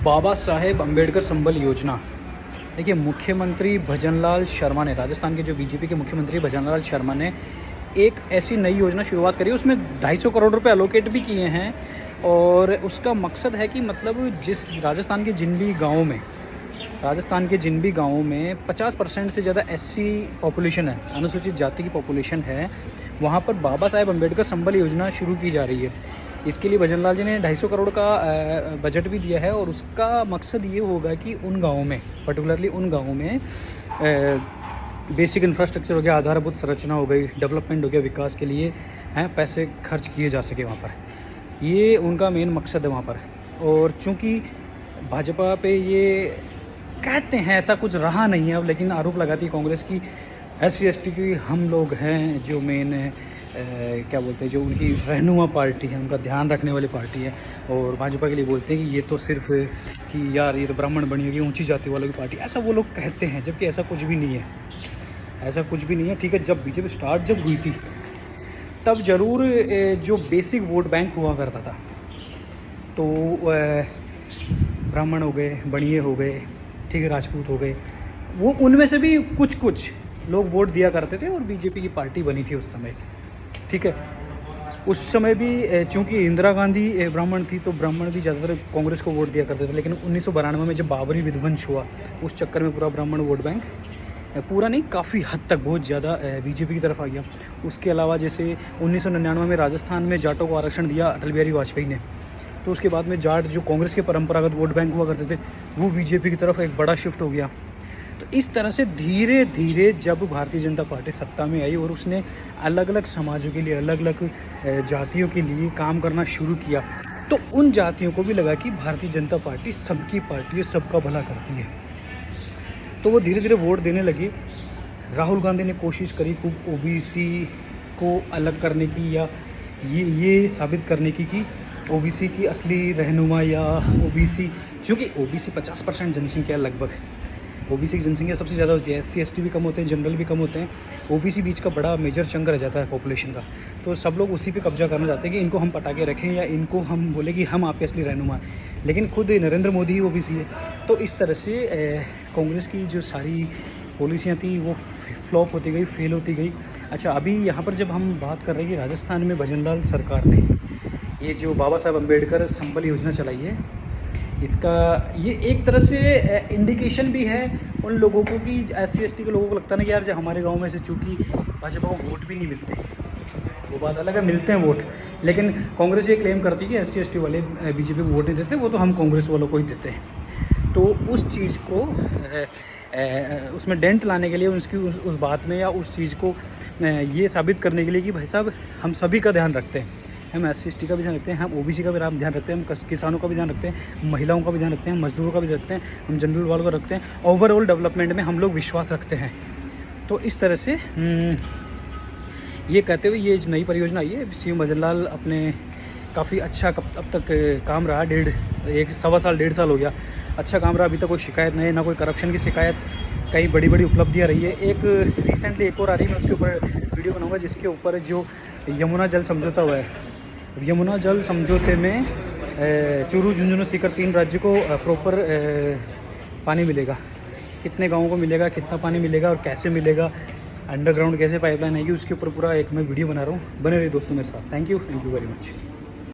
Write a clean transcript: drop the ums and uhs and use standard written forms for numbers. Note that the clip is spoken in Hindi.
बाबा साहेब अम्बेडकर संबल योजना। देखिए, मुख्यमंत्री भजनलाल शर्मा ने, राजस्थान के जो बीजेपी के मुख्यमंत्री भजनलाल शर्मा ने एक ऐसी नई योजना शुरुआत करी है। उसमें 250 करोड़ रुपए एलोकेट भी किए हैं और उसका मकसद है कि मतलब जिस राजस्थान के जिन भी गाँवों में 50% से ज़्यादा एससी पॉपुलेशन है, अनुसूचित जाति की पॉपुलेशन है, वहाँ पर बाबा साहेब अम्बेडकर संबल योजना शुरू की जा रही है। इसके लिए भजनलाल जी ने 250 करोड़ का बजट भी दिया है और उसका मकसद ये होगा कि उन गाँवों में, पर्टिकुलरली उन गाँवों में बेसिक इंफ्रास्ट्रक्चर हो गया, आधारभूत संरचना हो गई, डेवलपमेंट हो गया, विकास के लिए पैसे खर्च किए जा सके वहाँ पर। ये उनका मेन मकसद है वहाँ पर। और चूँकि भाजपा पे ये कहते हैं, ऐसा कुछ रहा नहीं है अब, लेकिन आरोप लगाती है कांग्रेस की SC/ST की हम लोग हैं जो मेन क्या बोलते हैं, जो उनकी रहनुमा पार्टी है, उनका ध्यान रखने वाली पार्टी है। और भाजपा के लिए बोलते हैं कि ये तो सिर्फ कि यार ये तो ब्राह्मण बनी होगी, ऊंची जाति वालों की पार्टी, ऐसा वो लोग कहते हैं, जबकि ऐसा कुछ भी नहीं है। ऐसा कुछ भी नहीं है। ठीक है, जब बीजेपी स्टार्ट जब हुई थी तब ज़रूर जो बेसिक वोट बैंक हुआ करता था, तो ब्राह्मण हो गए, बनिए हो गए, ठीक है, राजपूत हो गए, वो उनमें से भी कुछ लोग वोट दिया करते थे और बीजेपी की पार्टी बनी थी उस समय। ठीक है, उस समय भी चूंकि इंदिरा गांधी ब्राह्मण थी तो ब्राह्मण भी ज़्यादातर कांग्रेस को वोट दिया करते थे। लेकिन 1992 में जब बाबरी विध्वंस हुआ, उस चक्कर में पूरा ब्राह्मण वोट बैंक, पूरा नहीं, काफ़ी हद तक बहुत ज़्यादा बीजेपी की तरफ आ गया। उसके अलावा जैसे 1999 में राजस्थान में जाटों को आरक्षण दिया अटल बिहारी वाजपेयी ने, तो उसके बाद में जाट जो कांग्रेस के परंपरागत वोट बैंक हुआ करते थे, वो बीजेपी की तरफ एक बड़ा शिफ्ट हो गया। तो इस तरह से धीरे धीरे जब भारतीय जनता पार्टी सत्ता में आई और उसने अलग अलग समाजों के लिए, अलग अलग जातियों के लिए काम करना शुरू किया, तो उन जातियों को भी लगा कि भारतीय जनता पार्टी सबकी पार्टी है, सबका भला करती है। तो वो धीरे धीरे वोट देने लगे। राहुल गांधी ने कोशिश करी खूब OBC को अलग करने की, या ये साबित करने की कि OBC की असली रहनुमा, या OBC, चूँकि OBC 50% जनसंख्या लगभग, OBC की जनसंख्या सबसे ज़्यादा होती है, SC/ST भी कम होते हैं, जनरल भी कम होते हैं, OBC बीच का बड़ा मेजर चंक रह जाता है पॉपुलेशन का। तो सब लोग उसी पे कब्जा करना चाहते हैं कि इनको हम पटा के रखें, या इनको हम बोले कि हम आपके असली रहनुमा हैं। लेकिन खुद नरेंद्र मोदी ही OBC है। तो इस तरह से कांग्रेस की जो सारी पॉलिसियाँ थी वो फ्लॉप होती गई, फेल होती गई। अच्छा, अभी यहाँ पर जब हम बात कर रहे हैं कि राजस्थान में भजनलाल सरकार ने ये जो बाबा साहेब अम्बेडकर संबल योजना चलाई है, इसका ये एक तरह से इंडिकेशन भी है उन लोगों को कि SC/ST के लोगों को लगता है ना कि यार जो हमारे गांव में से चूँकि भाजपा को वोट भी नहीं मिलते, वो बात अलग है, मिलते हैं वोट, लेकिन कांग्रेस ये क्लेम करती है कि SC/ST वाले बीजेपी को वोट नहीं देते, वो तो हम कांग्रेस वालों को ही देते हैं। तो उस चीज़ को उसमें डेंट लाने के लिए, उसकी उस बात में, या उस चीज़ को ये साबित करने के लिए कि भाई साहब हम सभी का ध्यान रखते हैं, हम SC/ST का भी ध्यान रखते हैं, हम OBC का भी ध्यान रखते हैं, हम किसानों का भी ध्यान रखते हैं, महिलाओं का भी ध्यान रखते हैं, मजदूरों का भी रखते हैं, हम जनरल वालों का रखते हैं, ओवरऑल डेवलपमेंट में हम लोग विश्वास रखते हैं। तो इस तरह से ये कहते हुए ये नई परियोजना आई है। CM भजनलाल अपने काफ़ी अच्छा अब तक काम रहा, 1.25 साल हो गया, अच्छा काम रहा, अभी तक कोई शिकायत नहीं, ना कोई करप्शन की शिकायत, कई बड़ी बड़ी उपलब्धियाँ रही है। एक रिसेंटली एक और आ रही है, मैं उसके ऊपर वीडियो बनाऊंगा, जिसके ऊपर जो यमुना जल समझौता हुआ है, यमुना जल समझौते में चूरू, झुंझुनू, सीकर 3 राज्य को प्रॉपर पानी मिलेगा। कितने गाँवों को मिलेगा, कितना पानी मिलेगा और कैसे मिलेगा, अंडरग्राउंड कैसे पाइपलाइन आएगी, उसके ऊपर पूरा एक मैं वीडियो बना रहा हूँ। बने रहिए दोस्तों मेरे साथ। Thank you very much.